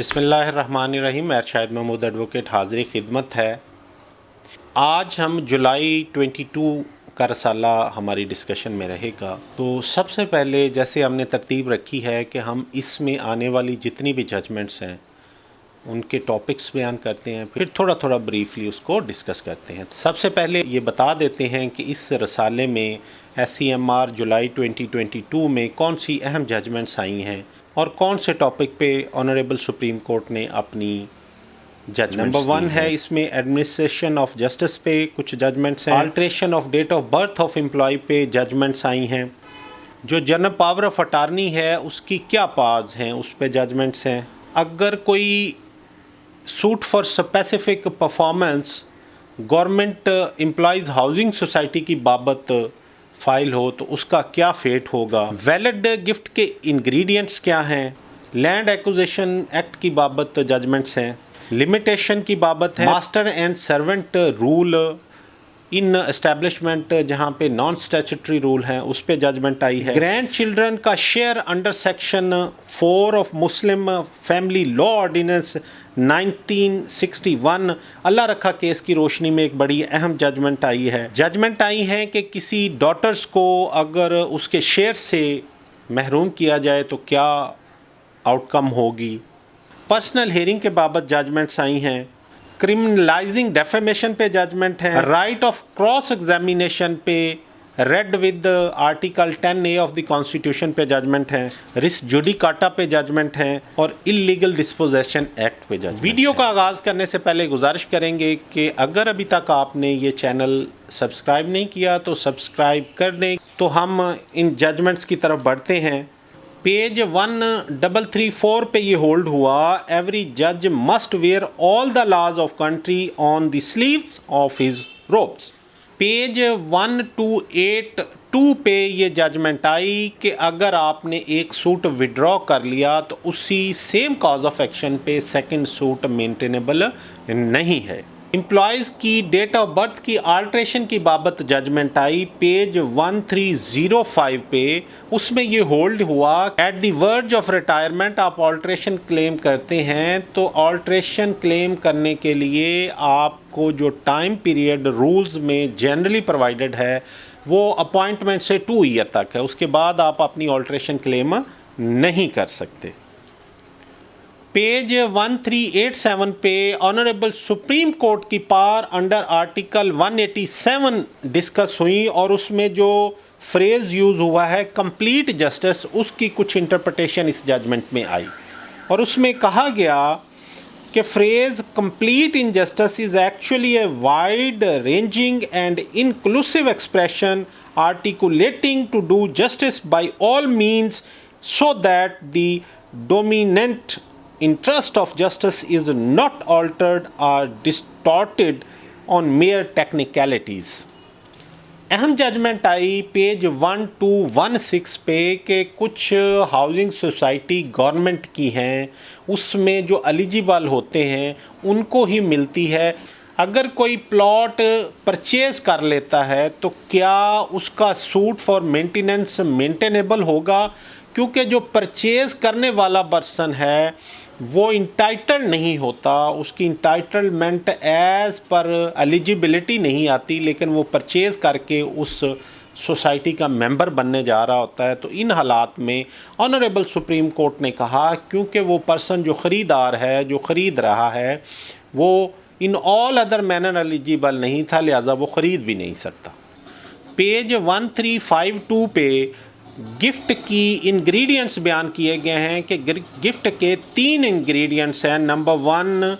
बिस्मिल्लाहिर्रहमानिर्रहीम। शाहिद महमूद एडवोकेट हाज़िर खिदमत है। आज हम जुलाई 22 का रसाला हमारी डिस्कशन में रहेगा। तो सबसे पहले जैसे हमने तरतीब रखी है कि हम इसमें आने वाली जितनी भी जजमेंट्स हैं उनके टॉपिक्स बयान करते हैं, फिर थोड़ा थोड़ा ब्रीफली उसको डिस्कस करते हैं। सबसे पहले ये बता देते हैं कि इस रसाले में SCMR जुलाई 2022 में कौन सी अहम जजमेंट्स आई हैं और कौन से टॉपिक पे ऑनरेबल सुप्रीम कोर्ट ने अपनी जजमेंट्स। नंबर 1 है इसमें एडमिनिस्ट्रेशन ऑफ जस्टिस पे कुछ जजमेंट्स हैं। Alteration of date of birth of employ पे जजमेंट्स आई हैं। जो जनरल पावर ऑफ अटार्नी है उसकी क्या पावर्स हैं उस पे जजमेंट्स हैं। अगर कोई suit for specific performance government employees housing society की बाबत फाइल हो तो उसका क्या फेट होगा। वैलिड गिफ्ट के इंग्रेडिएंट्स क्या हैं। लैंड एक्विजिशन एक्ट की बाबत जजमेंट्स हैं। लिमिटेशन की बाबत है। Master and servant rule in establishment जहाँ पे नॉन स्टैट्यूटरी रूल हैं उस पे जजमेंट आई है। ग्रैंड चिल्ड्रन का share under section 4 of Muslim family law ordinance 1961 Allah Rakha case की रोशनी में एक बड़ी अहम जजमेंट आई है। जजमेंट आई है कि किसी डॉटर्स को अगर उसके शेयर से महरूम किया जाए तो क्या आउटकम होगी। पर्सनल हियरिंग के बाबत जजमेंट्स आई हैं। क्रिमिनलाइजिंग डेफेमेशन पे जजमेंट है। राइट ऑफ क्रॉस एग्जामिनेशन पे read with article 10A of the constitution पे जजमेंट है। रिस जुडिकाटा पे जजमेंट है और इलीगल डिस्पोजेशन एक्ट पे जजमेंट। वीडियो का आगाज़ करने से पहले गुजारिश करेंगे कि अगर अभी तक आपने ये चैनल सब्सक्राइब नहीं किया तो सब्सक्राइब कर दें। तो हम इन जजमेंट्स की तरफ बढ़ते हैं। पेज 1334 पे ये होल्ड हुआ, एवरी जज must wear all the laws of country on the sleeves of his robes. Page 1282 पे ये जजमेंट आई कि अगर आपने एक सूट विड्रॉ कर लिया तो उसी सेम कॉज ऑफ एक्शन पे सेकंड सूट मेंटेनेबल नहीं है। एम्प्लॉयज़ की डेट ऑफ बर्थ की आल्ट्रेशन की बाबत जजमेंट आई पेज 1305 पे। उसमें ये होल्ड हुआ, at the verge of retirement आप ऑल्ट्रेशन क्लेम करते हैं तो ऑल्ट्रेशन क्लेम करने के लिए आपको जो टाइम पीरियड रूल्स में जनरली प्रोवाइडेड है वो अपॉइंटमेंट से 2 ईयर तक है। उसके बाद आप अपनी ऑल्ट्रेशन क्लेम नहीं कर सकते। पेज 1387 पे ऑनरेबल सुप्रीम कोर्ट की पावर अंडर आर्टिकल 187 डिस्कस हुई और उसमें जो फ्रेज़ यूज़ हुआ है कंप्लीट जस्टिस, उसकी कुछ इंटरप्रिटेशन इस जजमेंट में आई और उसमें कहा गया कि phrase complete injustice is actually a wide ranging and inclusive expression articulating to do justice by all means so that the dominant interest of justice is not altered or distorted on mere technicalities। अहम judgement आई page 1216 पे कि कुछ housing society government की हैं, उसमें जो eligible होते हैं उनको ही मिलती है। अगर कोई प्लॉट परचेज कर लेता है तो क्या उसका सूट फॉर मेंटेनेंस मेंटेनेबल होगा, क्योंकि जो परचेज करने वाला पर्सन है वो इंटाइटल नहीं होता, उसकी इंटाइटलमेंट एज पर एलिजिबिलिटी नहीं आती, लेकिन वो परचेज़ करके उस सोसाइटी का मेंबर बनने जा रहा होता है। तो इन हालात में ऑनरेबल सुप्रीम कोर्ट ने कहा क्योंकि वो पर्सन जो ख़रीदार है, जो ख़रीद रहा है, वो in all other manner eligible नहीं था, लिहाजा वो ख़रीद भी नहीं सकता। पेज 1352 पे गिफ्ट की इंग्रेडिएंट्स बयान किए गए हैं कि गिफ्ट के 3 इंग्रेडिएंट्स हैं। नंबर 1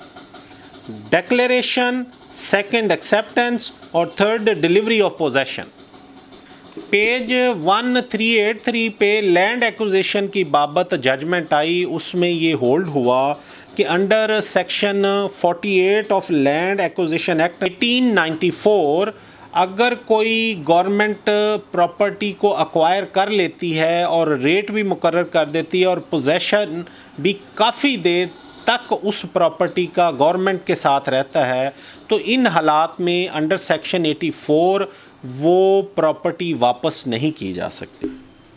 डिक्लेरेशन, सेकंड एक्सेप्टेंस और third delivery of possession. Page 1383 पे लैंड एक्विजिशन की बाबत जजमेंट आई, उसमें ये होल्ड हुआ कि under section 48 of land acquisition act 1894 अगर कोई गवर्नमेंट प्रॉपर्टी को अक्वायर कर लेती है और रेट भी मुकर्रर कर देती है और पोजेशन भी काफ़ी देर तक उस प्रॉपर्टी का गवर्नमेंट के साथ रहता है, तो इन हालात में अंडर सेक्शन 84 वो प्रॉपर्टी वापस नहीं की जा सकती।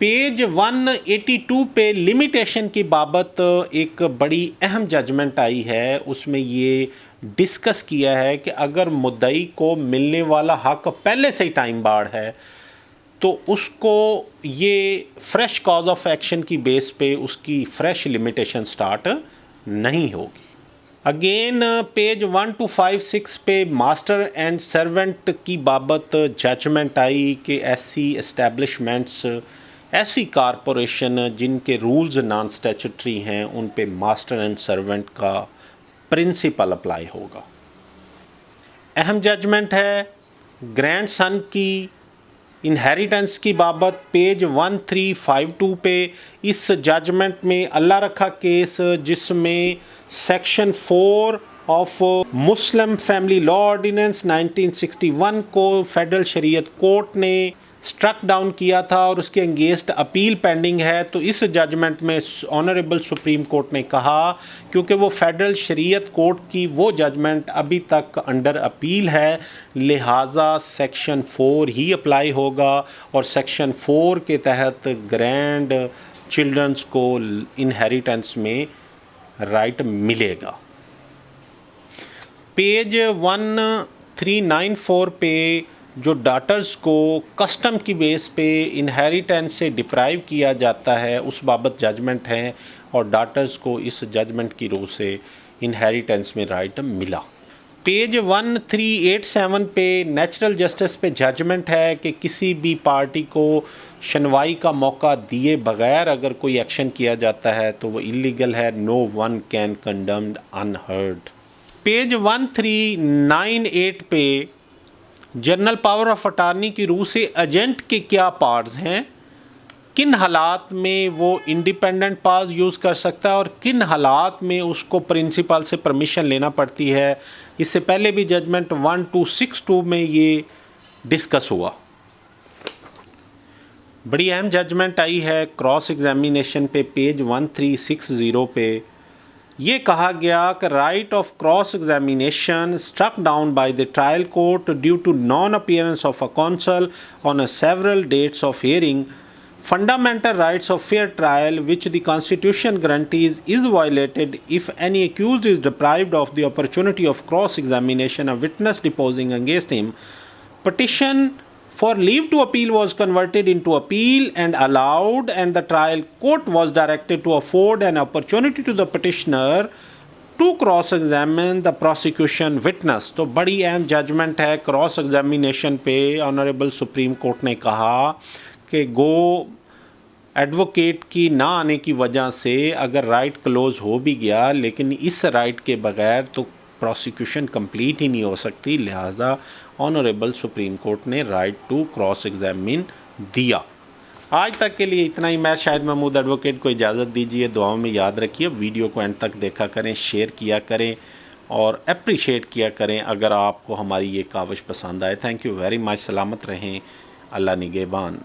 पेज 182 पे लिमिटेशन की बाबत एक बड़ी अहम जजमेंट आई है। उसमें ये डिस्कस किया है कि अगर मुद्दई को मिलने वाला हक पहले से ही टाइम बार्ड है तो उसको ये फ्रेश कॉज ऑफ एक्शन की बेस पे उसकी फ्रेश लिमिटेशन स्टार्ट नहीं होगी। अगेन पेज 1256 पे मास्टर एंड सर्वेंट की बाबत जजमेंट आई कि ऐसी एस्टेब्लिशमेंट्स, ऐसी कारपोरेशन जिनके रूल्स नॉन स्टैट्यूटरी हैं, उन पे मास्टर एंड सर्वेंट का प्रिंसिपल अप्लाई होगा। अहम जजमेंट है ग्रैंड सन की इनहेरिटेंस की बाबत पेज 1352 पे। इस जजमेंट में अल्लाह रखा केस जिसमें section 4 of Muslim family law ordinance 1961 को फेडरल शरीयत कोर्ट ने स्ट्रक डाउन किया था और उसके अगेंस्ट अपील पेंडिंग है। तो इस जजमेंट में ऑनरेबल सुप्रीम कोर्ट ने कहा क्योंकि वो फेडरल शरीयत कोर्ट की वो जजमेंट अभी तक अंडर अपील है, लिहाजा सेक्शन 4 ही अप्लाई होगा और सेक्शन 4 के तहत ग्रैंड चिल्ड्रंस को इनहेरिटेंस में राइट मिलेगा। पेज 1394 पे जो डाटर्स को कस्टम की बेस पे इनहेरिटेंस से डिप्राइव किया जाता है उस बाबत जजमेंट है और डाटर्स को इस जजमेंट की रूह से इनहेरिटेंस में राइट मिला। पेज 1387 पे नेचुरल जस्टिस पे जजमेंट है कि किसी भी पार्टी को सुनवाई का मौका दिए बगैर अगर कोई एक्शन किया जाता है तो वो इलीगल है। No one can condemned unheard. Page 1398 पे जनरल पावर ऑफ अटार्नी की रूह से एजेंट के क्या पार्ट्स हैं, किन हालात में वो इंडिपेंडेंट पावर्स यूज़ कर सकता है और किन हालात में उसको प्रिंसिपल से परमिशन लेना पड़ती है। इससे पहले भी जजमेंट 1262 में ये डिस्कस हुआ। बड़ी अहम जजमेंट आई है क्रॉस एग्जामिनेशन पे पेज 1360 पे। ये कहा गया कि right of cross examination struck down by the trial court due to non appearance of a counsel on several dates of hearing, fundamental rights of fair trial which the Constitution guarantees is violated if any accused is deprived of the opportunity of cross-examination, a witness deposing against him. Petition for leave to appeal was converted into appeal and allowed, and the trial court was directed to afford an opportunity to the petitioner to cross-examine the prosecution witness. तो बड़ी अहम judgement है cross examination पे। Honourable supreme court ने कहा कि गो advocate की ना आने की वजह से अगर राइट क्लोज हो भी गया लेकिन इस राइट के बगैर तो प्रोसिक्यूशन कंप्लीट ही नहीं हो सकती, लिहाजा ऑनरेबल सुप्रीम कोर्ट ने राइट टू क्रॉस एग्जामिन दिया। आज तक के लिए इतना ही। मैं शाहिद महमूद एडवोकेट को इजाज़त दीजिए। दुआओं में याद रखिए, वीडियो को एंड तक देखा करें, शेयर किया करें और अप्रिशिएट किया करें अगर आपको हमारी ये काविश पसंद आए। Thank you very much. सलामत रहें। अल्लाह निगहबान।